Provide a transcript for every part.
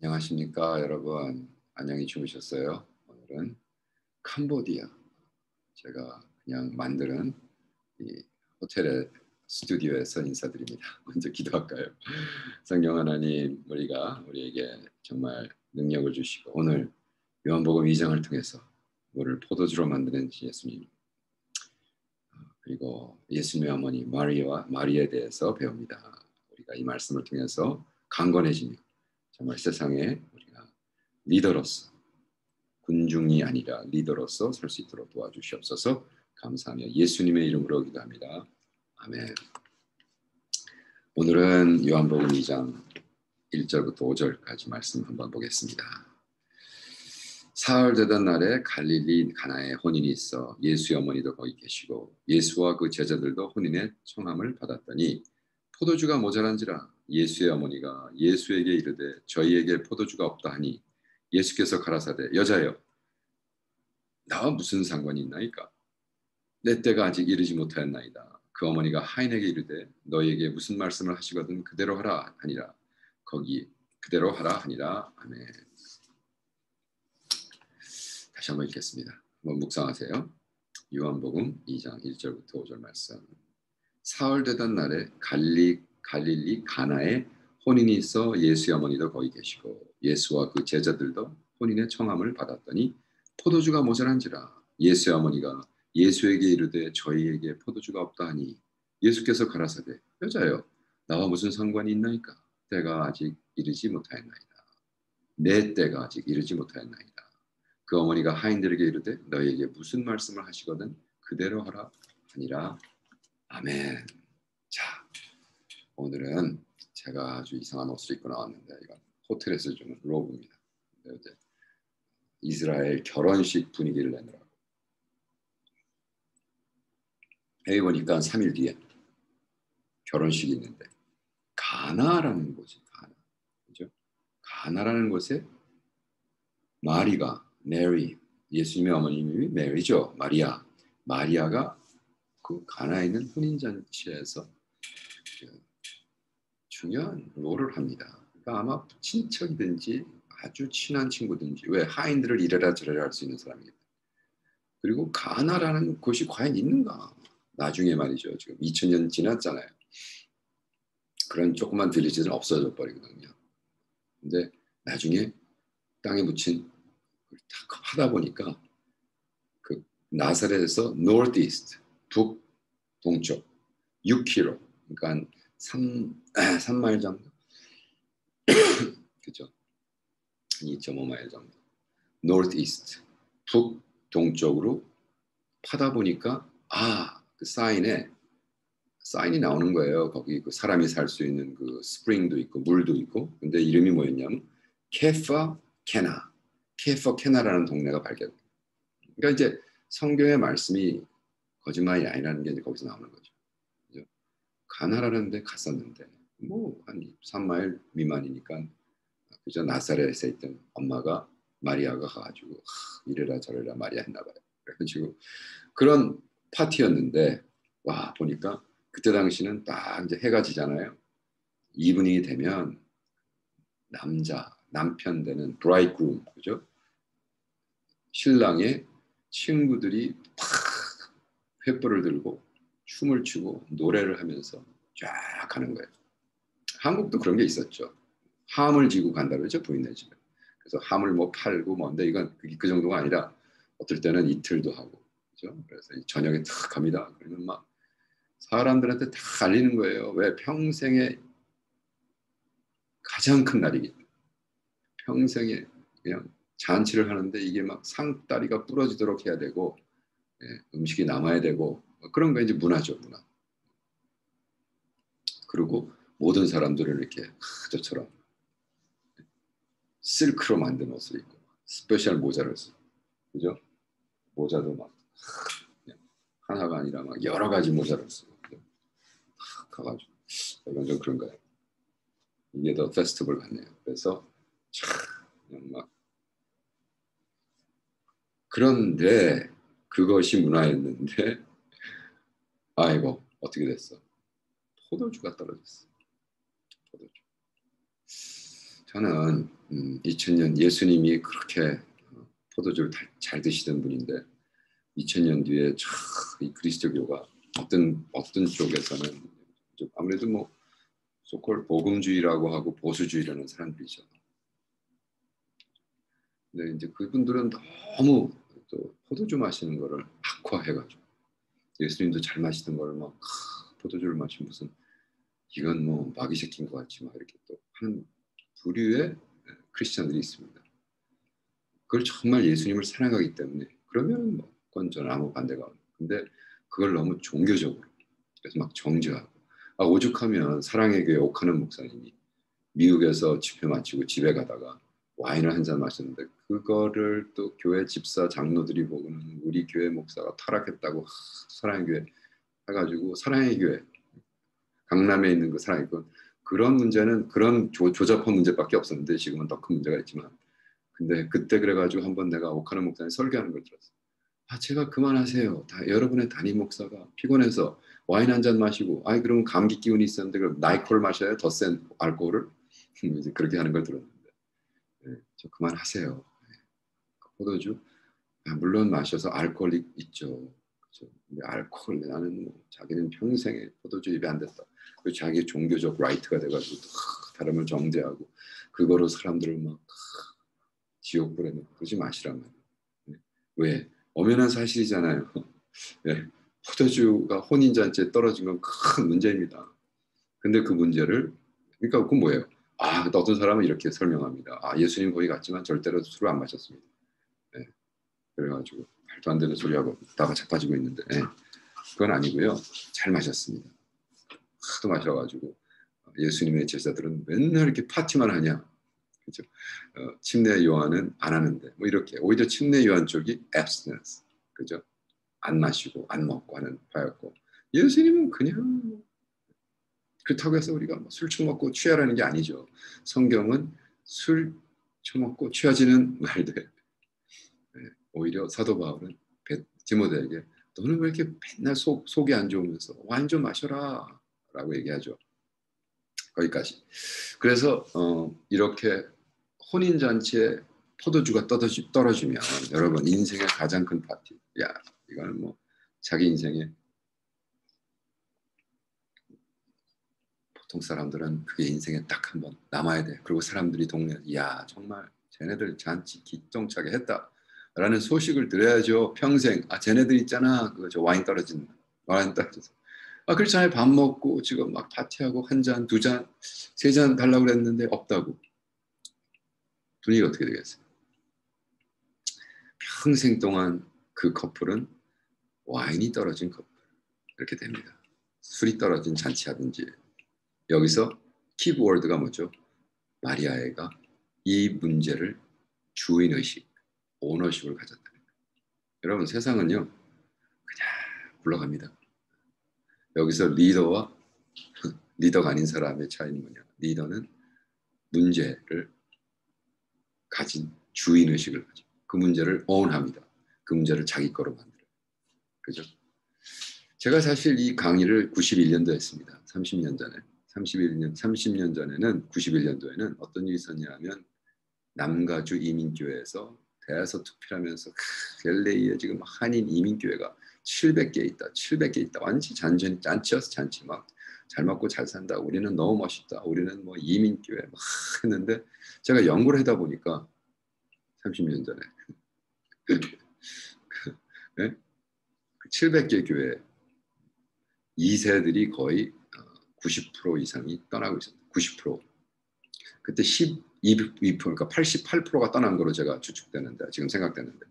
안녕하십니까, 여러분. 안녕히 주무셨어요? 오늘은 캄보디아. 제가 그냥 만드는 이 호텔의 스튜디오에서 인사드립니다. 먼저 기도할까요? 성령 하나님, 우리에게 정말 능력을 주시고 오늘 요한복음 2장을 통해서 우리를 포도주로 만드는 예수님, 그리고 예수님의 어머니 마리아에 대해서 배웁니다. 우리가 이 말씀을 통해서 강건해지며 정말 세상에 우리가 리더로서, 군중이 아니라 리더로서 설 수 있도록 도와주시옵소서. 감사하며 예수님의 이름으로 기도합니다. 아멘. 오늘은 요한복음 2장 1절부터 5절까지 말씀 한번 보겠습니다. 사흘 되던 날에 갈릴리 가나에 혼인이 있어 예수의 어머니도 거기 계시고 예수와 그 제자들도 혼인의 청함을 받았더니 포도주가 모자란지라. 예수의 어머니가 예수에게 이르되 저희에게 포도주가 없다 하니 예수께서 가라사대 여자여 나와 무슨 상관이 있나이까? 내 때가 아직 이르지 못하였나이다. 그 어머니가 하인에게 이르되 너희에게 무슨 말씀을 하시거든 그대로 하라 하니라. 거기 그대로 하라 하니라. 아멘. 다시 한번 읽겠습니다. 한번 묵상하세요. 요한복음 2장 1절부터 5절 말씀. 사흘 되던 날에 갈릴리 가나에 혼인이 있어 예수의 어머니도 거기 계시고 예수와 그 제자들도 혼인의 청함을 받았더니 포도주가 모자란지라. 예수의 어머니가 예수에게 이르되 저희에게 포도주가 없다 하니 예수께서 가라사대 여자여 나와 무슨 상관이 있나이까? 때가 아직 이르지 못하였나이다. 내 때가 아직 이르지 못하였나이다. 그 어머니가 하인들에게 이르되 너희에게 무슨 말씀을 하시거든 그대로 하라 하니라. 아멘. 자, 오늘은 제가 아주 이상한 옷을 입고 나왔는데 이건 호텔에서 주는 로브입니다. 이제 이스라엘 결혼식 분위기를 내느라고. 여기 보니까 3일 뒤에 결혼식이 있는데 가나라는 곳이 가나, 그죠? 가나라는 곳에 메리, 예수님의 어머님이 메리죠. 마리아가 그 가나에 있는 혼인잔치에서 중요한 롤을 합니다. 그러니까 아마 친척이든지 아주 친한 친구든지 왜 하인들을 이래라 저래라 할 수 있는 사람이겠다. 그리고 가나라는 곳이 과연 있는가? 나중에 말이죠. 지금 2000년 지났잖아요. 그런 조그만 빌리지는 없어져 버리거든요. 근데 나중에 땅에 묻힌 딱 하다 보니까 그 나사렛에서 northeast 북동쪽 6km 그러니까 한 3마일 정도 그죠? 2.5마일 정도 northeast 북동쪽으로 파다 보니까 그 사인이 나오는 거예요. 거기 그 사람이 살 수 있는 그 스프링도 있고 물도 있고. 근데 이름이 뭐였냐면 케퍼케나라는 동네가 발견. 그러니까 이제 성경의 말씀이 거짓말이 아니라는 게 이제 거기서 나오는 거죠. 그죠? 가나라는 데 갔었는데 뭐 한 3마일 미만이니까 그저 나사렛에 있던 엄마가 마리아가 가가지고 이래라 저래라 마리아 했나 봐요. 그래가지고 그런 파티였는데 와 보니까 그때 당시는 딱 이제 해가 지잖아요. 이브닝이 되면 남편 되는 브라이드그룸 그죠? 신랑의 친구들이 탁 횃불을 들고 춤을 추고 노래를 하면서 쫙 가는 거예요. 한국도 그런 게 있었죠. 함을 지고 간다 그러죠 부인네 집에. 그래서 함을 뭐 팔고 뭔데 이건 그 정도가 아니라 어떨 때는 이틀도 하고 그죠? 그래서 저녁에 탁 갑니다. 그러면 막 사람들한테 다 알리는 거예요. 왜 평생에 가장 큰 날이기 때문에 평생에 그냥 잔치를 하는데 이게 막 상다리가 부러지도록 해야 되고 음식이 남아야 되고 그런 거 이제 문화죠 문화. 그리고 모든 사람들을 이렇게 저처럼 실크로 만든 옷을 입고 스페셜 모자를 쓰고 그죠? 모자도 막 하나가 아니라 막 여러 가지 모자를 쓰고 가가지고 이건 좀 그런가요? 이게 더 페스티벌 같네요. 그래서 그냥 막 그런데 그것이 문화였는데 아이고 어떻게 됐어? 포도주가 떨어졌어. 포도주. 저는 2000년 예수님이 그렇게 포도주를 잘 드시던 분인데 2000년 뒤에 이 그리스도교가 어떤 쪽에서는 아무래도 뭐 소콜 복음주의라고 하고 보수주의라는 사람들이죠. 근데 이제 그분들은 너무 또 포도주 마시는 거를 악화해가지고 예수님도 잘 마시던 거를 막 포도주를 마시면 무슨 이건 뭐 마귀 새끼인 것 같지 막 이렇게 또 하는 부류의 크리스찬들이 있습니다. 그걸 정말 예수님을 사랑하기 때문에 그러면 뭐 그건 저는 아무 반대가 없어요. 근데 그걸 너무 종교적으로 그래서 막 정죄하고 오죽하면 사랑의 교회 옥하는 목사님이 미국에서 집회 마치고 집에 가다가 와인을 한 잔 마셨는데 그거를 또 교회 집사 장로들이 보고는 우리 교회 목사가 타락했다고 사랑의 교회 해가지고 사랑의 교회 강남에 있는 그 사랑의 교회 그런 문제는 그런 조잡한 문제밖에 없었는데 지금은 더 큰 문제가 있지만 근데 그때 그래가지고 한번 내가 옥하는 목사님 설교하는 걸 들었어요. 제가 그만하세요. 여러분의 담임 목사가 피곤해서 와인 한 잔 마시고 그럼 감기 기운이 있었는데 그럼 나이콜 마셔야 더 센 알코올을 이제 그렇게 하는 걸 들었는데 저 그만하세요. 포도주 물론 마셔서 알코올이 있죠. 그렇죠? 근데 알코올 나는 뭐 자기는 평생에 포도주 입에 안 됐다. 그리고 자기 종교적 라이트가 돼가지고 다름을 정죄하고 그거로 사람들을 막 지옥불에 넣고 그러지 마시란 말이에요. 왜? 엄연한 사실이잖아요. 네. 포도주가 혼인잔치에 떨어진 건 큰 문제입니다. 근데 그 문제를 그러니까 그건 뭐예요? 어떤 사람은 이렇게 설명합니다. 예수님 거기 갔지만 절대로 술을 안 마셨습니다. 네. 그래가지고 말도 안 되는 소리하고 다가 자빠지고 있는데 그건 아니고요. 잘 마셨습니다. 하도 마셔가지고 예수님의 제자들은 맨날 이렇게 파티만 하냐. 그죠? 침례 요한은 안 하는데 뭐 이렇게 오히려 침례 요한 쪽이 abstinence 그죠? 안 마시고 안 먹고 하는 파였고 예수님은 그냥 그렇다고 해서 우리가 술 처먹고 취하라는 게 아니죠. 성경은 술 처먹고 취하지는 말되 오히려 사도 바울은 디모데에게 너는 왜 이렇게 맨날 속이 안 좋으면서 와인 좀 마셔라 라고 얘기하죠. 거기까지. 그래서 이렇게 혼인잔치에 포도주가 떨어지면 여러분 인생의 가장 큰 파티. 이거는 뭐 자기 인생에 보통 사람들은 그게 인생에 딱 한 번 남아야 돼. 그리고 사람들이 동네 정말 쟤네들 잔치 기똥차게 했다. 라는 소식을 들어야죠. 평생 쟤네들 있잖아. 저 와인 떨어진 와인 떨어져서 그렇잖아요. 밥 먹고 지금 막 파티하고 한 잔, 두 잔, 세 잔 달라고 그랬는데 없다고. 분위기가 어떻게 되겠어요? 평생 동안 그 커플은 와인이 떨어진 커플 이렇게 됩니다. 술이 떨어진 잔치하든지 여기서 키워드가 뭐죠? 마리아애가 이 문제를 주인의식, 오너십을 가졌다. 여러분 세상은요 그냥 굴러갑니다. 여기서 리더와 리더가 아닌 사람의 차이는 뭐냐? 리더는 문제를 가진 주인의식을 가지고 그 문제를 own합니다. 그 문제를 자기 거로 만들어요. 그죠? 제가 사실 이 강의를 91년도에 했습니다. 30년 전에. 30년 전에는 91년도에는 어떤 일이 있었냐면 남가주 이민교회에서 대여섯 투표하면서 LA에 지금 한인 이민교회가 700개 있다. 700개 있다. 완전 잔치였어. 잔치 막 잘 먹고 잘 산다. 우리는 너무 멋있다. 우리는 뭐 이민교회 막 했는데 제가 연구를 하다 보니까 30년 전에 네? 700개 교회 2세들이 거의 90% 이상이 떠나고 있었다. 90%. 그때 12%, 그러니까 88%가 떠난 거로 제가 추측되는데 지금 생각되는데.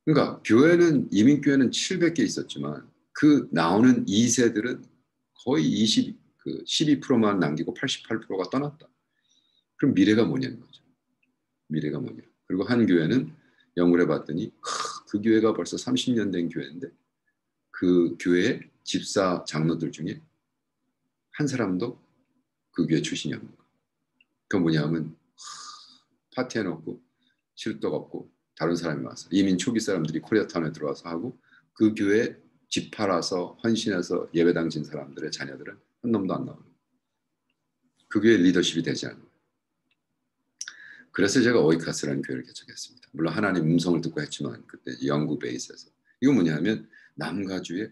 그러니까 교회는 이민교회는 700개 있었지만 그 나오는 2세들은 거의 12%만 남기고 88%가 떠났다. 그럼 미래가 뭐냐는 거죠. 미래가 뭐냐. 그리고 한 교회는 연구를 해봤더니 그 교회가 벌써 30년 된 교회인데 그 교회의 집사 장로들 중에 한 사람도 그 교회 출신이 없는 거예요. 그건 뭐냐면 파티해놓고 실속 없고 다른 사람이 와서 이민 초기 사람들이 코리아타운에 들어와서 하고 그 교회 집 팔아서 헌신해서 예배당 진 사람들의 자녀들은 한 놈도 안 나오는 거예요. 그 교회 리더십이 되지 않는 거예요. 그래서 제가 오이카스라는 교회를 개척했습니다. 물론 하나님 음성을 듣고 했지만 그때 영구 베이스에서. 이거 뭐냐면 남가주에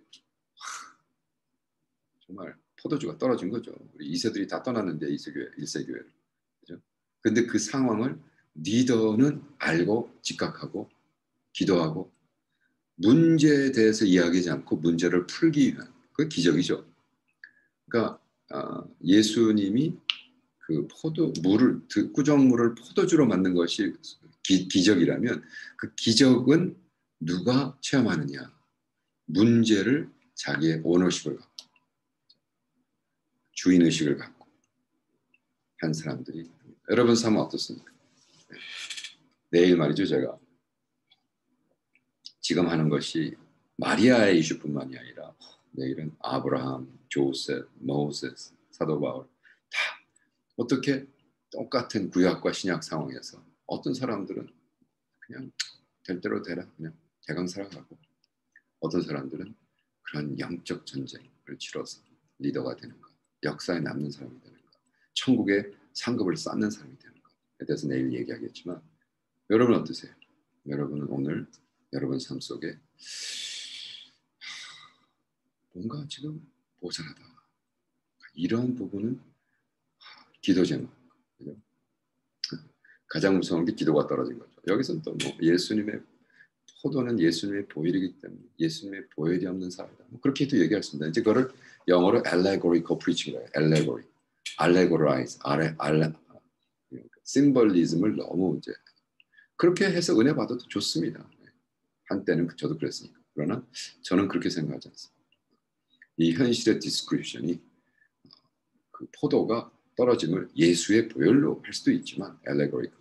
정말 포도주가 떨어진 거죠. 우리 2세들이 다 떠났는데 2세교회, 1세교회를. 그죠? 근데 그 상황을 리더는 알고 직각하고 기도하고 문제에 대해서 이야기하지 않고 문제를 풀기 위한 그 기적이죠. 그러니까 예수님이 그 물을 꾸정물을 포도주로 만든 것이 기적이라면 그 기적은 누가 체험하느냐? 문제를 자기의 오너십을 갖고 주인 의식을 갖고 한 사람들이. 여러분 삶은 어떻습니까? 내일 말이죠. 제가 지금 하는 것이 마리아의 이슈뿐만이 아니라 내일은 아브라함, 조셉, 모세스, 사도 바울 다 어떻게 똑같은 구약과 신약 상황에서 어떤 사람들은 그냥 될 대로 되라 그냥 대강 살아가고 어떤 사람들은 그런 영적 전쟁을 치러서 리더가 되는 것, 역사에 남는 사람이 되는 것, 천국의 상급을 쌓는 사람이 되는 것에 대해서 내일 얘기하겠지만 여러분 어떠세요? 여러분은 오늘 여러분 삶 속에 뭔가 지금 모자라다. 이런 부분은 기도 제목. 그죠? 가장 무서운 게 기도가 떨어진 거죠. 여기서는 또 뭐 예수님의 포도는 예수님의 보혈이기 때문에 예수님의 보혈이 없는 사회다. 뭐 그렇게도 얘기할 수 있습니다. 이제 그거를 영어로 allegorical preaching이라고 해요. allegory, allegorize, 심벌리즘을 너무 이제 그렇게 해서 은혜 받아도 좋습니다. 한때는 저도 그랬으니까. 그러나 저는 그렇게 생각하지 않습니다. 이 현실의 디스크립션이 그 포도가 떨어짐을 예수의 보혈로 할 수도 있지만 allegorical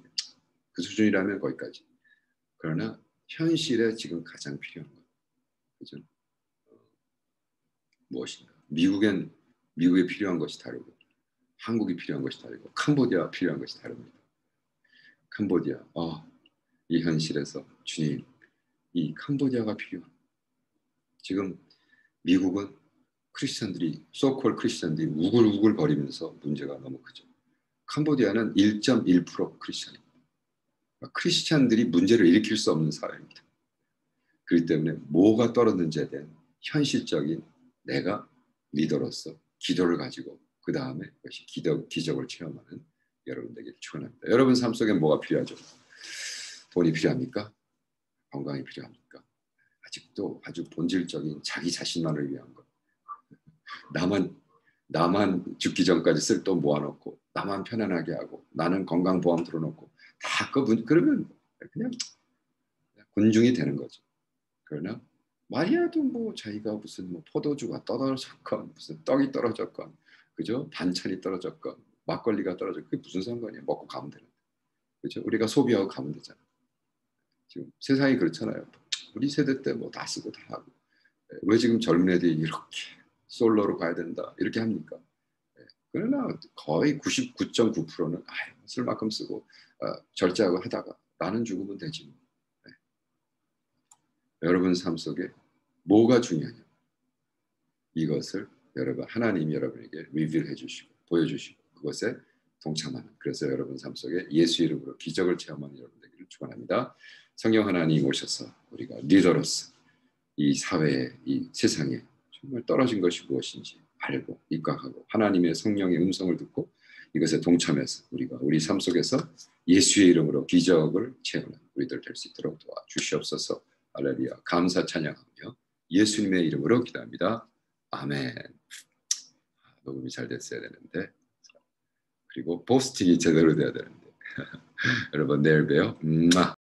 그 수준이라면 거기까지. 그러나 현실에 지금 가장 필요한 것, 그죠? 무엇인가? 미국에 필요한 것이 다르고, 한국이 필요한 것이 다르고, 캄보디아가 필요한 것이 다릅니다. 캄보디아, 이 현실에서 주님, 이 캄보디아가 필요한. 지금 미국은 소콜 크리스천들이 우글우글 거리면서 문제가 너무 크죠. 캄보디아는 1.1% 크리스천입니다. 크리스천들이 문제를 일으킬 수 없는 사회입니다. 그렇기 때문에 뭐가 떨어졌는지에 대한 현실적인 내가 리더로서 기도를 가지고 그 다음에 그것이 기적을 체험하는 여러분 되기를 축원합니다. 여러분 삶 속에 뭐가 필요하죠? 돈이 필요합니까? 건강이 필요합니까? 아직도 아주 본질적인 자기 자신만을 위한 것. 나만 죽기 전까지 쓸 돈 모아놓고 나만 편안하게 하고 나는 건강보험 들어놓고 다 그러면 그냥 군중이 되는 거죠. 그러나 마리아도 뭐 자기가 무슨 뭐 포도주가 떨어졌건 무슨 떡이 떨어졌건 그죠? 반찬이 떨어졌건 막걸리가 떨어졌건 그게 무슨 상관이야? 먹고 가면 되는데 그죠? 우리가 소비하고 가면 되잖아. 지금 세상이 그렇잖아요. 우리 세대 때 뭐 다 쓰고 다 하고 왜 지금 젊은 애들이 이렇게 솔로로 가야 된다 이렇게 합니까? 그러나 거의 99.9%는 쓸 만큼 쓰고 절제하고 하다가 나는 죽으면 되지 뭐. 여러분 삶 속에 뭐가 중요하냐? 이것을 하나님이 여러분에게 리빌해 주시고 보여주시고 그것에 동참하는 그래서 여러분 삶 속에 예수 이름으로 기적을 체험하는 여러분 되기를 축원합니다. 성령 하나님 오셔서 우리가 리더로서 이 사회에 이 세상에 정말 떨어진 것이 무엇인지 알고 입각하고 하나님의 성령의 음성을 듣고 이것에 동참해서 우리가 우리 삶 속에서 예수의 이름으로 기적을 체험하는 우리들 될 수 있도록 도와주시옵소서. 할렐루야. 감사 찬양하며 예수님의 이름으로 기도합니다. 아멘. 녹음이 잘 됐어야 되는데 그리고 포스팅이 제대로 돼야 되는데 여러분 내일 봬요.